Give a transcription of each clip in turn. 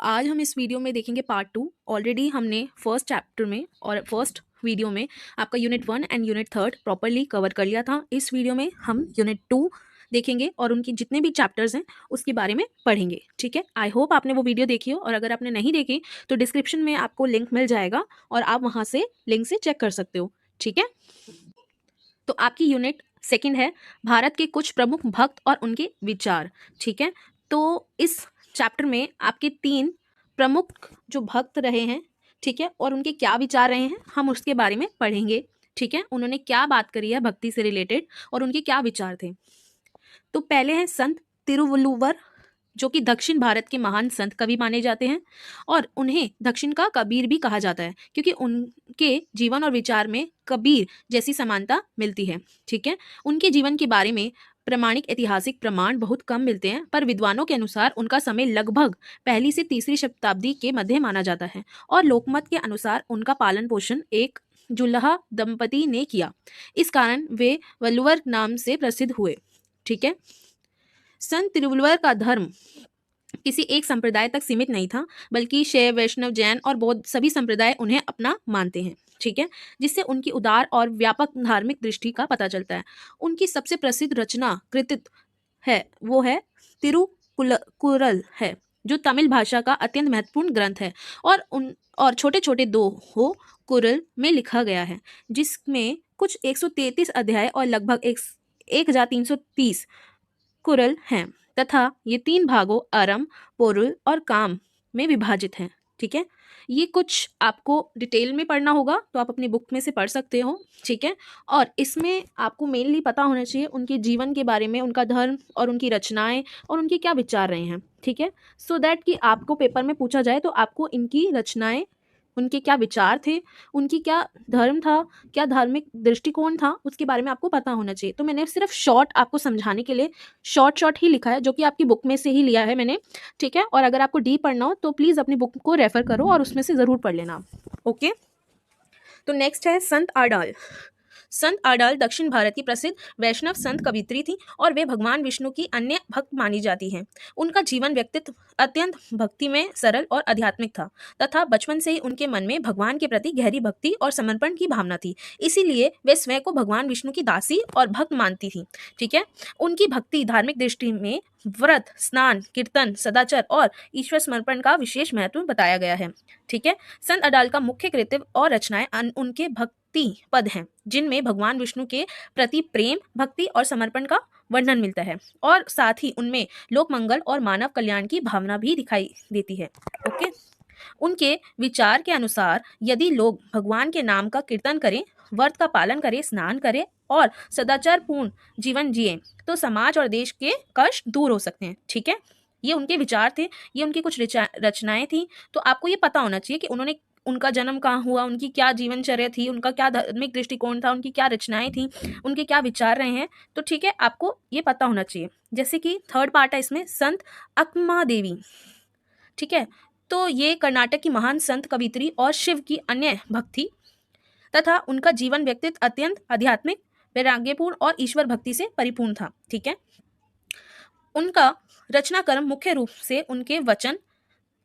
आज हम इस वीडियो में देखेंगे पार्ट 2। ऑलरेडी हमने फर्स्ट चैप्टर में और फर्स्ट वीडियो में आपका unit 1 and unit 3 properly cover कर लिया था। इस वीडियो में हम यूनिट 2 देखेंगे और उनकी जितने भी चैप्टर्स हैं उसके बारे में पढ़ेंगे। ठीक है, आई होप आपने वो वीडियो देखी हो, और अगर आपने नहीं देखी तो डिस्क्रिप्शन में आपको लिंक मिल जाएगा और आप वहाँ से लिंक से चेक कर सकते हो। ठीक है, तो आपकी यूनिट सेकंड है भारत के कुछ प्रमुख भक्त और उनके विचार। ठीक है, तो इस चैप्टर में आपके 3 प्रमुख जो भक्त रहे हैं, ठीक है, और उनके क्या विचार रहे हैं हम उसके बारे में पढ़ेंगे। ठीक है, उन्होंने क्या बात करी है भक्ति से रिलेटेड और उनके क्या विचार थे। तो पहले हैं संत तिरुवल्लुवर, जो कि दक्षिण भारत के महान संत कवि माने जाते हैं और उन्हें दक्षिण का कबीर भी कहा जाता है, क्योंकि उनके जीवन और विचार में कबीर जैसी समानता मिलती है। ठीक है, उनके जीवन के बारे में प्रमाणिक ऐतिहासिक प्रमाण बहुत कम मिलते हैं, पर विद्वानों के अनुसार उनका समय लगभग पहली से तीसरी शताब्दी के मध्य माना जाता है और लोकमत के अनुसार उनका पालन पोषण एक जुल्हा दंपति ने किया। इस कारण वे वल्लुवर नाम से प्रसिद्ध हुए। ठीक है, संत तिरुवल्लुवर का धर्म किसी एक संप्रदाय तक सीमित नहीं था, बल्कि शैव, वैष्णव, जैन और बौद्ध सभी संप्रदाय उन्हें अपना मानते हैं। ठीक है, जिससे उनकी उदार और व्यापक धार्मिक दृष्टि का पता चलता है। उनकी सबसे प्रसिद्ध रचना कृतित्व है वो है तिरुकुरल है, जो तमिल भाषा का अत्यंत महत्वपूर्ण ग्रंथ है और छोटे छोटे दोहो कुरल में लिखा गया है, जिसमें कुछ 133 अध्याय और लगभग 1330 कुरल हैं तथा ये 3 भागों अरम, पोरुल और काम में विभाजित हैं। ठीक है, ये कुछ आपको डिटेल में पढ़ना होगा तो आप अपनी बुक में से पढ़ सकते हो। ठीक है, और इसमें आपको मेनली पता होना चाहिए उनके जीवन के बारे में, उनका धर्म और उनकी रचनाएं और उनके क्या विचार रहे हैं। ठीक है, सो दैट कि आपको पेपर में पूछा जाए तो आपको इनकी रचनाएं, उनके क्या विचार थे, उनकी क्या धर्म था, क्या धार्मिक दृष्टिकोण था, उसके बारे में आपको पता होना चाहिए। तो मैंने सिर्फ शॉर्ट आपको समझाने के लिए शॉर्ट ही लिखा है, जो कि आपकी बुक में से ही लिया है मैंने। ठीक है, और अगर आपको डीप पढ़ना हो तो प्लीज़ अपनी बुक को रेफर करो और उसमें से ज़रूर पढ़ लेना। ओके, तो नेक्स्ट है संत आडाल। संत आडाल दक्षिण भारत की प्रसिद्ध वैष्णव संत कवित्री थी और वे भगवान विष्णु की अन्य भक्त मानी जाती हैं। उनका जीवन व्यक्तित्व अत्यंत भक्ति में सरल और आध्यात्मिक था तथा बचपन से ही उनके मन में भगवान के प्रति गहरी भक्ति और समर्पण की भावना थी। इसीलिए वे स्वयं को भगवान विष्णु की दासी और भक्त मानती थी। ठीक है, उनकी भक्ति धार्मिक दृष्टि में व्रत, स्नान, कीर्तन, सदाचार और ईश्वर समर्पण का विशेष महत्व बताया गया है। ठीक है, संत अडाल का मुख्य कृत्य और रचनाएं उनके भक्ति पद हैं, जिनमें भगवान विष्णु के प्रति प्रेम, भक्ति और समर्पण का वर्णन मिलता है और साथ ही उनमें लोक मंगल और मानव कल्याण की भावना भी दिखाई देती है। ओके, उनके विचार के अनुसार यदि लोग भगवान के नाम का कीर्तन करें, व्रत का पालन करें, स्नान करें और सदाचार पूर्ण जीवन जिए तो समाज और देश के कष्ट दूर हो सकते हैं। ठीक है, ये उनके विचार थे, ये उनकी कुछ रचनाएं थी। तो आपको ये पता होना चाहिए कि उन्होंने, उनका जन्म कहाँ हुआ, उनकी क्या जीवनचर्या थी, उनका क्या धार्मिक दृष्टिकोण था, उनकी क्या रचनाएं थी, उनके क्या विचार रहे हैं। तो ठीक है, आपको ये पता होना चाहिए। जैसे कि थर्ड पार्ट है इसमें संत अक्मा देवी। ठीक है, तो ये कर्नाटक की महान संत कवित्री और शिव की अन्य भक्त थी तथा उनका जीवन व्यक्तित्व अत्यंत आध्यात्मिक, वैराग्यपूर्ण और ईश्वर भक्ति से परिपूर्ण था। ठीक है, उनका रचना कर्म मुख्य रूप से उनके वचन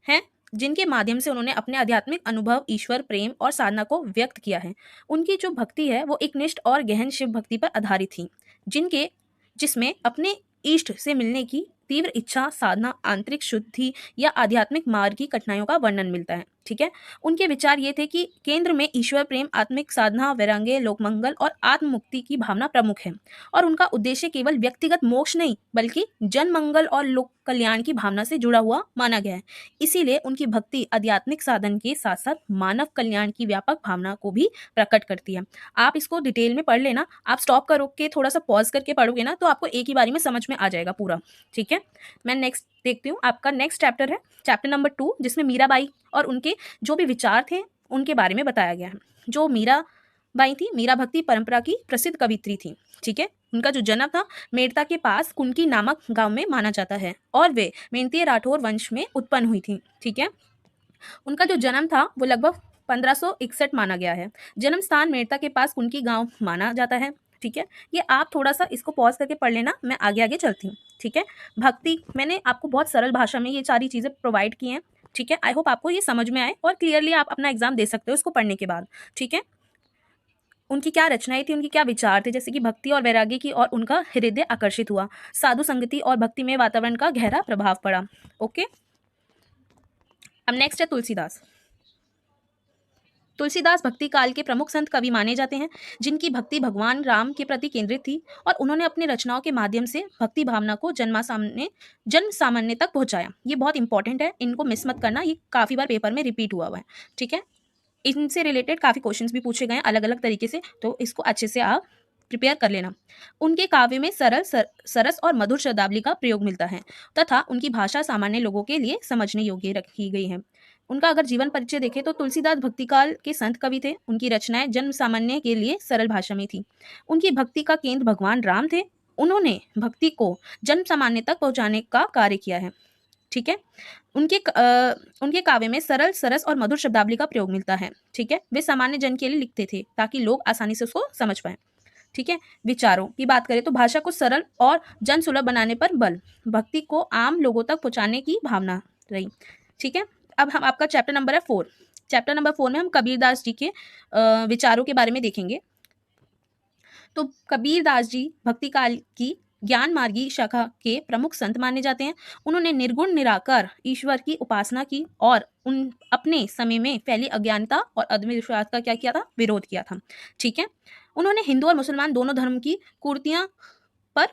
हैं, जिनके माध्यम से उन्होंने अपने आध्यात्मिक अनुभव, ईश्वर प्रेम और साधना को व्यक्त किया है। उनकी जो भक्ति है वो एक निष्ठ और गहन शिव भक्ति पर आधारित थी, जिसमें अपने इष्ट से मिलने की तीव्र इच्छा, साधना, आंतरिक शुद्धि या आध्यात्मिक मार्ग की कठिनाइयों का वर्णन मिलता है। ठीक है, उनके विचार ये थे कि केंद्र में ईश्वर प्रेम, आत्मिक साधना, वैराग्य, लोकमंगल और आत्म मुक्ति की भावना प्रमुख है और उनका उद्देश्य केवल व्यक्तिगत मोक्ष नहीं बल्कि जन मंगल और लोक कल्याण की भावना से जुड़ा हुआ माना गया है। इसीलिए उनकी भक्ति आध्यात्मिक साधन के साथ साथ मानव कल्याण की व्यापक भावना को भी प्रकट करती है। आप इसको डिटेल में पढ़ लेना, आप स्टॉप करो के थोड़ा सा पॉज करके पढ़ोगे ना तो आपको एक ही बारी में समझ में आ जाएगा पूरा। ठीक है, मैं नेक्स्ट देखती हूँ। आपका नेक्स्ट चैप्टर है चैप्टर नंबर 2, जिसमें मीराबाई और उनके जो भी विचार थे उनके बारे में बताया गया है। जो मीराबाई थी, मीरा भक्ति परंपरा की प्रसिद्ध कवित्री थी। ठीक है, उनका जो जन्म था मेड़ता के पास कुंकी नामक गांव में माना जाता है और वे मेंतीय राठौर वंश में उत्पन्न हुई थी। ठीक है, उनका जो जन्म था वो लगभग 1561 माना गया है। जन्म स्थान मेड़ता के पास कुंकी गांव माना जाता है। ठीक है, ये आप थोड़ा सा इसको पॉज करके पढ़ लेना, मैं आगे आगे चलती हूँ। ठीक है, भक्ति मैंने आपको बहुत सरल भाषा में ये सारी चीज़ें प्रोवाइड की हैं। ठीक है, आई होप आपको ये समझ में आए और क्लियरली आप अपना एग्जाम दे सकते हो इसको पढ़ने के बाद। ठीक है, उनकी क्या रचनाएं थी, उनके क्या विचार थे, जैसे कि भक्ति और वैराग्य की और उनका हृदय आकर्षित हुआ, साधु संगति और भक्तिमय वातावरण का गहरा प्रभाव पड़ा। ओके, अब नेक्स्ट है तुलसीदास। तुलसीदास भक्ति काल के प्रमुख संत कवि माने जाते हैं, जिनकी भक्ति भगवान राम के प्रति केंद्रित थी और उन्होंने अपनी रचनाओं के माध्यम से भक्ति भावना को जन सामान्य तक पहुंचाया। ये बहुत इंपॉर्टेंट है, इनको मिस मत करना, ये काफी बार पेपर में रिपीट हुआ है। ठीक है, इनसे रिलेटेड काफी क्वेश्चंस भी पूछे गए हैं अलग अलग तरीके से, तो इसको अच्छे से आप प्रिपेयर कर लेना। उनके काव्य में सरस और मधुर शब्दावली का प्रयोग मिलता है तथा उनकी भाषा सामान्य लोगों के लिए समझने योग्य रखी गई है। उनका अगर जीवन परिचय देखें तो तुलसीदास भक्तिकाल के संत कवि थे। उनकी रचनाएं जन सामान्य के लिए सरल भाषा में थी। उनकी भक्ति का केंद्र भगवान राम थे। उन्होंने भक्ति को जन सामान्य तक पहुंचाने का कार्य किया है। ठीक है, उनके काव्य में सरल सरस और मधुर शब्दावली का प्रयोग मिलता है। ठीक है, वे सामान्य जन के लिए लिखते थे ताकि लोग आसानी से उसको समझ पाए। ठीक है, विचारों की बात करें तो भाषा को सरल और जन सुलभ बनाने पर बल, भक्ति को आम लोगों तक पहुंचाने की भावना रही। ठीक है, अब हम आपका चैप्टर नंबर है 4। चैप्टर नंबर 4 में हम कबीरदास जी के विचारों के बारे में देखेंगे। तो कबीरदास जी भक्ति काल की ज्ञान मार्गी शाखा के प्रमुख संत माने जाते हैं। उन्होंने निर्गुण निराकार ईश्वर की उपासना की और उन अपने समय में फैली अज्ञानता और अंधविश्वास का क्या किया था, विरोध किया था। ठीक है, उन्होंने हिंदू और मुसलमान दोनों धर्म की कुरीतियां पर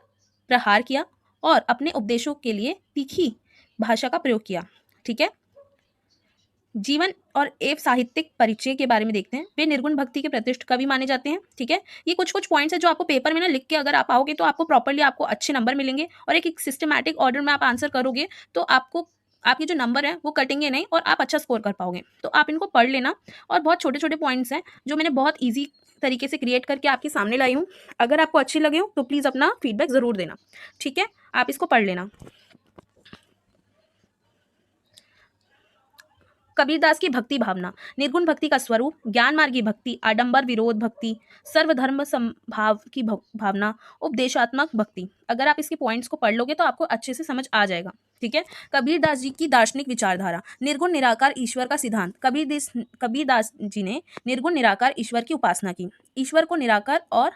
प्रहार किया और अपने उपदेशों के लिए तीखी भाषा का प्रयोग किया। ठीक है, जीवन और एवं साहित्यिक परिचय के बारे में देखते हैं। वे निर्गुण भक्ति के प्रतिष्ठ कवि माने जाते हैं। ठीक है, ये कुछ कुछ पॉइंट्स है जो आपको पेपर में ना लिख के अगर आप आओगे तो आपको प्रॉपर्ली आपको अच्छे नंबर मिलेंगे और एक सिस्टमैटिक ऑर्डर में आप आंसर करोगे तो आपको आपके जो नंबर है वो कटेंगे नहीं और आप अच्छा स्कोर कर पाओगे। तो आप इनको पढ़ लेना। और बहुत छोटे छोटे पॉइंट्स हैं जो मैंने बहुत ईजी तरीके से क्रिएट करके आपके सामने लाई हूँ। अगर आपको अच्छी लगे हो तो प्लीज़ अपना फीडबैक ज़रूर देना। ठीक है, आप इसको पढ़ लेना। कबीरदास की भक्ति भावना, निर्गुण भक्ति का स्वरूप, ज्ञान मार्गी भक्ति, आडंबर विरोध भक्ति, सर्वधर्म समभाव की भावना, उपदेशात्मक भक्ति। अगर आप इसके पॉइंट्स को पढ़ लोगे तो आपको अच्छे से समझ आ जाएगा। ठीक है, कबीरदास जी की दार्शनिक विचारधारा, निर्गुण निराकार ईश्वर का सिद्धांत। कबीरदास जी ने निर्गुण निराकार ईश्वर की उपासना की, ईश्वर को निराकार और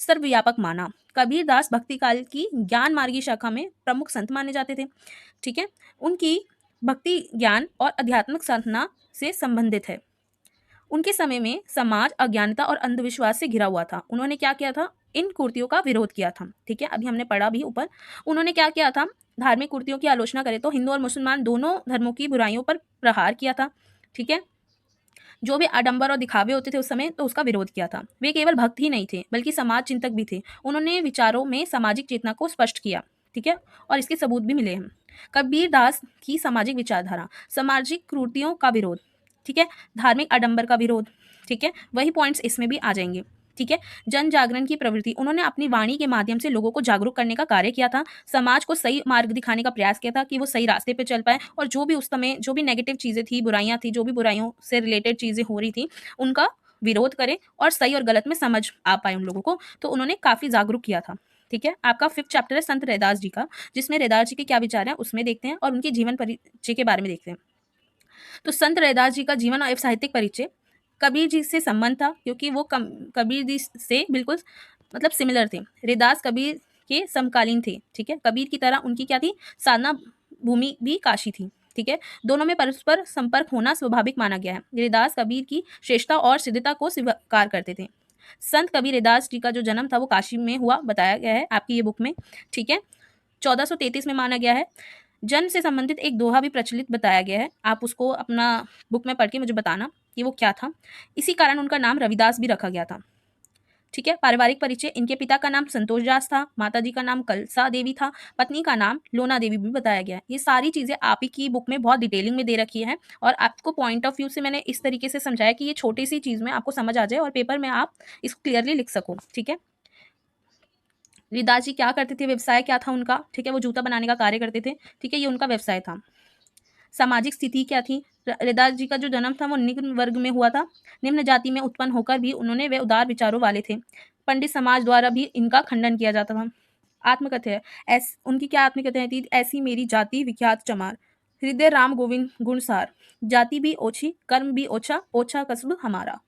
सर्वव्यापक माना। कबीरदास भक्ति काल की ज्ञान मार्गी शाखा में प्रमुख संत माने जाते थे। ठीक है, उनकी भक्ति ज्ञान और आध्यात्मिक साधना से संबंधित है। उनके समय में समाज अज्ञानता और अंधविश्वास से घिरा हुआ था। उन्होंने क्या किया था, इन कुर्तियों का विरोध किया था। ठीक है, अभी हमने पढ़ा भी ऊपर। उन्होंने क्या किया था, धार्मिक कुर्तियों की आलोचना करें तो हिंदू और मुसलमान दोनों धर्मों की बुराइयों पर प्रहार किया था। ठीक है, जो भी आडंबर और दिखावे होते थे उस समय तो उसका विरोध किया था। वे केवल भक्त ही नहीं थे बल्कि समाज चिंतक भी थे। उन्होंने विचारों में सामाजिक चेतना को स्पष्ट किया। ठीक है, और इसके सबूत भी मिले हैं। कबीरदास की सामाजिक विचारधारा, सामाजिक क्रूरतियों का विरोध। ठीक है, धार्मिक आडंबर का विरोध। ठीक है, वही पॉइंट्स इसमें भी आ जाएंगे। ठीक है, जन जागरण की प्रवृत्ति, उन्होंने अपनी वाणी के माध्यम से लोगों को जागरूक करने का कार्य किया था। समाज को सही मार्ग दिखाने का प्रयास किया था कि वो सही रास्ते पे चल पाए और जो भी उस समय जो भी नेगेटिव चीज़ें थी, बुराइयां थी, जो भी बुराइयों से रिलेटेड चीज़ें हो रही थी उनका विरोध करें और सही और गलत में समझ आ पाए उन लोगों को। तो उन्होंने काफ़ी जागरूक किया था। ठीक है, आपका 5th चैप्टर है संत रैदास जी का, जिसमें रैदास जी के क्या विचार हैं उसमें देखते हैं और उनके जीवन परिचय के बारे में देखते हैं। तो संत रैदास जी का जीवन और साहित्यिक परिचय, कबीर जी से संबंध था क्योंकि वो कबीर जी से बिल्कुल मतलब सिमिलर थे। रैदास कबीर के समकालीन थे। ठीक है, कबीर की तरह उनकी क्या थी, साधना भूमि भी काशी थी। ठीक है, दोनों में परस्पर संपर्क होना स्वाभाविक माना गया है। रैदास कबीर की श्रेष्ठता और सिद्धता को स्वीकार करते थे। संत कबीर रैदास जी का जो जन्म था वो काशी में हुआ बताया गया है आपकी ये बुक में। ठीक है, 1433 में माना गया है। जन्म से संबंधित एक दोहा भी प्रचलित बताया गया है। आप उसको अपना बुक में पढ़ के मुझे बताना कि वो क्या था। इसी कारण उनका नाम रविदास भी रखा गया था। ठीक है, पारिवारिक परिचय, इनके पिता का नाम संतोष दास था, माताजी का नाम कलसा देवी था, पत्नी का नाम लोना देवी भी बताया गया है। ये सारी चीज़ें आप ही की बुक में बहुत डिटेलिंग में दे रखी है और आपको पॉइंट ऑफ व्यू से मैंने इस तरीके से समझाया कि ये छोटी सी चीज़ में आपको समझ आ जाए और पेपर में आप इसको क्लियरली लिख सको। ठीक है, रैदास जी क्या करते थे, व्यवसाय क्या था उनका। ठीक है, वो जूता बनाने का कार्य करते थे। ठीक है, ये उनका व्यवसाय था। सामाजिक स्थिति क्या थी, रैदास जी का जो जन्म था वो निम्न वर्ग में हुआ था। निम्न जाति में उत्पन्न होकर भी उन्होंने वे उदार विचारों वाले थे। पंडित समाज द्वारा भी इनका खंडन किया जाता था। आत्मकथा है, उनकी क्या आत्मकथाएं थी, ऐसी मेरी जाति विख्यात चमार, हृदय राम गोविंद गुणसार, जाति भी ओछी कर्म भी ओछा, ओछा कसब हमारा।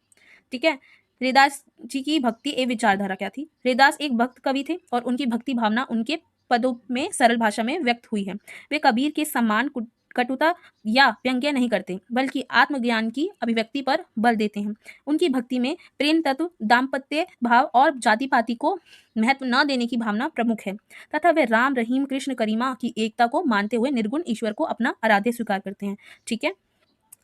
ठीक है। हरिदास जी की भक्ति एवं विचारधारा क्या थी? हरिदास एक भक्त कवि थे और उनकी भक्ति भावना उनके पदों में सरल भाषा में व्यक्त हुई है। वे कबीर के समान कटुता या व्यंग्य नहीं करते, बल्कि आत्मज्ञान की अभिव्यक्ति पर बल देते हैं। उनकी भक्ति में प्रेम तत्व, दाम्पत्य भाव और जाति पाति को महत्व न देने की भावना प्रमुख है तथा वे राम, रहीम, कृष्ण, करीमा की एकता को मानते हुए निर्गुण ईश्वर को अपना आराध्य स्वीकार करते हैं। ठीक है।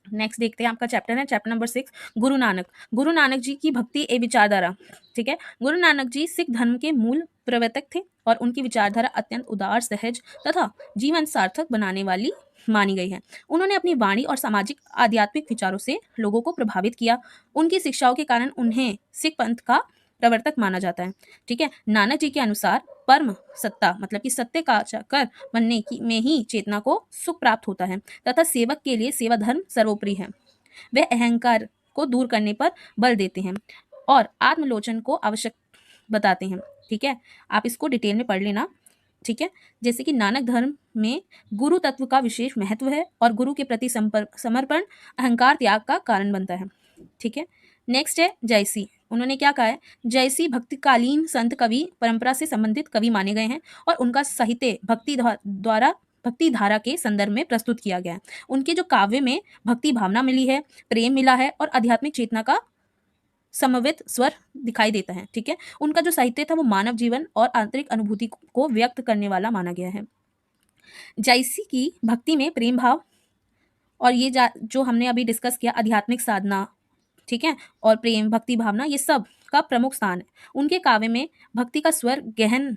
नेक्स्ट देखते हैं, आपका चैप्टर है चैप्टर नंबर 6, गुरु नानक। गुरु नानक जी की भक्ति एवं विचारधारा। ठीक है। गुरु नानक जी सिख धर्म के मूल प्रवर्तक थे और उनकी विचारधारा अत्यंत उदार, सहज तथा जीवन सार्थक बनाने वाली मानी गई है। उन्होंने अपनी वाणी और सामाजिक आध्यात्मिक विचारों से लोगों को प्रभावित किया। उनकी शिक्षाओं के कारण उन्हें सिख पंथ का प्रवर्तक माना जाता है। ठीक है। नानक जी के अनुसार परम सत्ता मतलब कि सत्य का चक्कर बनने की में ही चेतना को सुख प्राप्त होता है तथा सेवक के लिए सेवा धर्म सर्वोपरि है। वे अहंकार को दूर करने पर बल देते हैं और आत्मलोचन को आवश्यक बताते हैं। ठीक है। आप इसको डिटेल में पढ़ लेना। ठीक है। जैसे कि नानक धर्म में गुरु तत्व का विशेष महत्व है और गुरु के प्रति समर्पण अहंकार त्याग का कारण बनता है। ठीक है। नेक्स्ट है जयसी। उन्होंने क्या कहा है? जयसी भक्तिकालीन संत कवि परंपरा से संबंधित कवि माने गए हैं और उनका साहित्य भक्ति धारा के संदर्भ में प्रस्तुत किया गया है। उनके जो काव्य में भक्ति भावना मिली है, प्रेम मिला है और आध्यात्मिक चेतना का समन्वित स्वर दिखाई देता है। ठीक है। उनका जो साहित्य था वो मानव जीवन और आंतरिक अनुभूति को व्यक्त करने वाला माना गया है। जयसी की भक्ति में प्रेम भाव और ये जो हमने अभी डिस्कस किया आध्यात्मिक साधना, ठीक है, और प्रेम, भक्ति भावना, ये सब का प्रमुख स्थान है। उनके काव्य में भक्ति का स्वर गहन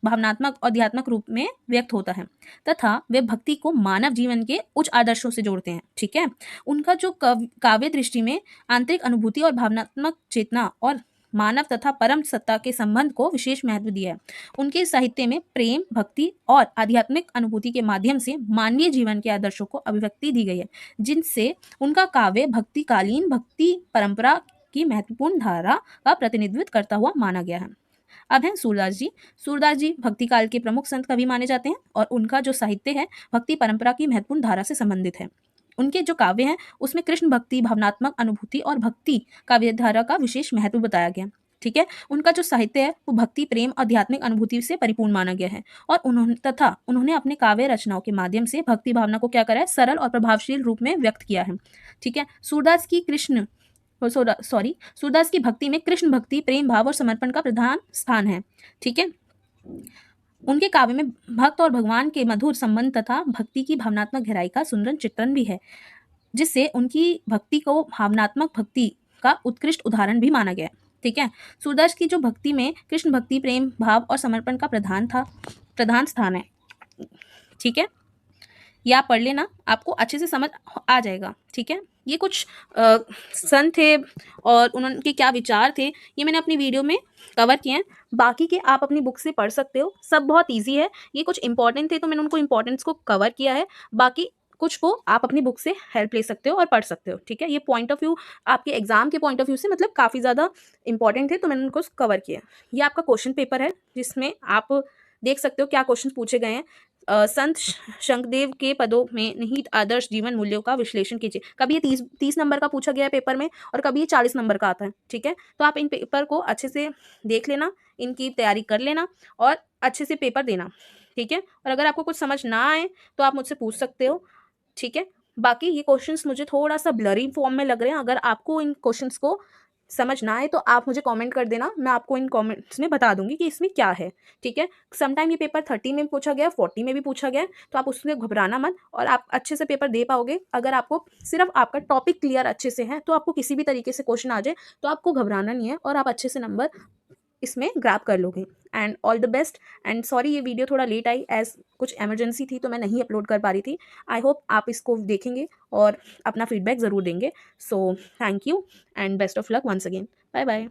भावनात्मक और आध्यात्मिक रूप में व्यक्त होता है तथा वे भक्ति को मानव जीवन के उच्च आदर्शों से जोड़ते हैं। ठीक है। उनका जो काव्य दृष्टि में आंतरिक अनुभूति और भावनात्मक चेतना और मानव तथा परम सत्ता के संबंध को विशेष महत्व दिया है। उनके साहित्य में प्रेम, भक्ति और आध्यात्मिक अनुभूति के माध्यम से मानवीय जीवन के आदर्शों को अभिव्यक्ति दी गई है, जिनसे उनका काव्य भक्तिकालीन भक्ति परंपरा की महत्वपूर्ण धारा का प्रतिनिधित्व करता हुआ माना गया है। अब हैं सूरदास जी। सूरदास जी भक्ति काल के प्रमुख संत कवि माने जाते हैं और उनका जो साहित्य है भक्ति परंपरा की महत्वपूर्ण धारा से संबंधित है। उनके जो काव्य हैं उसमें कृष्ण भक्ति, भावनात्मक अनुभूति और भक्ति काव्य धारा का विशेष महत्व बताया गया। ठीक है। उनका जो साहित्य है वो भक्ति, प्रेम, आध्यात्मिक अनुभूति से परिपूर्ण माना गया है और उन्होंने अपने काव्य रचनाओं के माध्यम से भक्ति भावना को क्या करा है? सरल और प्रभावशील रूप में व्यक्त किया है। ठीक है। सूरदास की भक्ति में कृष्ण भक्ति, प्रेम भाव और समर्पण का प्रधान स्थान है। ठीक है। उनके काव्य में भक्त और भगवान के मधुर संबंध तथा भक्ति की भावनात्मक गहराई का सुंदर चित्रण भी है, जिससे उनकी भक्ति को भावनात्मक भक्ति का उत्कृष्ट उदाहरण भी माना गया। ठीक है। सूरदास की जो भक्ति में कृष्ण भक्ति, प्रेम भाव और समर्पण का प्रधान स्थान है। ठीक है। ये आप पढ़ लेना, आपको अच्छे से समझ आ जाएगा। ठीक है। ये कुछ संत थे और उनके क्या विचार थे ये मैंने अपनी वीडियो में कवर किए हैं। बाकी के आप अपनी बुक से पढ़ सकते हो, सब बहुत इजी है। ये कुछ इंपॉर्टेंट थे तो मैंने उनको इंपॉर्टेंस को कवर किया है, बाकी कुछ को आप अपनी बुक से हेल्प ले सकते हो और पढ़ सकते हो। ठीक है। ये पॉइंट ऑफ व्यू आपके एग्जाम के पॉइंट ऑफ व्यू से मतलब काफ़ी ज़्यादा इंपॉर्टेंट थे तो मैंने उनको कवर किया। ये आपका क्वेश्चन पेपर है जिसमें आप देख सकते हो क्या क्वेश्चन पूछे गए हैं। संत शंकरदेव के पदों में निहित आदर्श जीवन मूल्यों का विश्लेषण कीजिए। कभी ये 30 नंबर का पूछा गया है पेपर में और कभी ये 40 नंबर का आता है। ठीक है। तो आप इन पेपर को अच्छे से देख लेना, इनकी तैयारी कर लेना और अच्छे से पेपर देना। ठीक है। और अगर आपको कुछ समझ ना आए तो आप मुझसे पूछ सकते हो। ठीक है। बाकी ये क्वेश्चंस मुझे थोड़ा सा ब्लरी फॉर्म में लग रहे हैं, अगर आपको इन क्वेश्चंस को समझ ना आए तो आप मुझे कमेंट कर देना, मैं आपको इन कमेंट्स में बता दूंगी कि इसमें क्या है। ठीक है। समटाइम ये पेपर 30 में पूछा गया, 40 में भी पूछा गया, तो आप उसमें घबराना मत और आप अच्छे से पेपर दे पाओगे। अगर आपको सिर्फ आपका टॉपिक क्लियर अच्छे से है तो आपको किसी भी तरीके से क्वेश्चन आ जाए तो आपको घबराना नहीं है और आप अच्छे से नंबर इसमें ग्रैब कर लोगे। And all the best. And sorry ये वीडियो थोड़ा लेट आई, एज कुछ इमरजेंसी थी तो मैं नहीं अपलोड कर पा रही थी। आई होप आप इसको देखेंगे और अपना फीडबैक ज़रूर देंगे। So thank you and best of luck once again. Bye bye.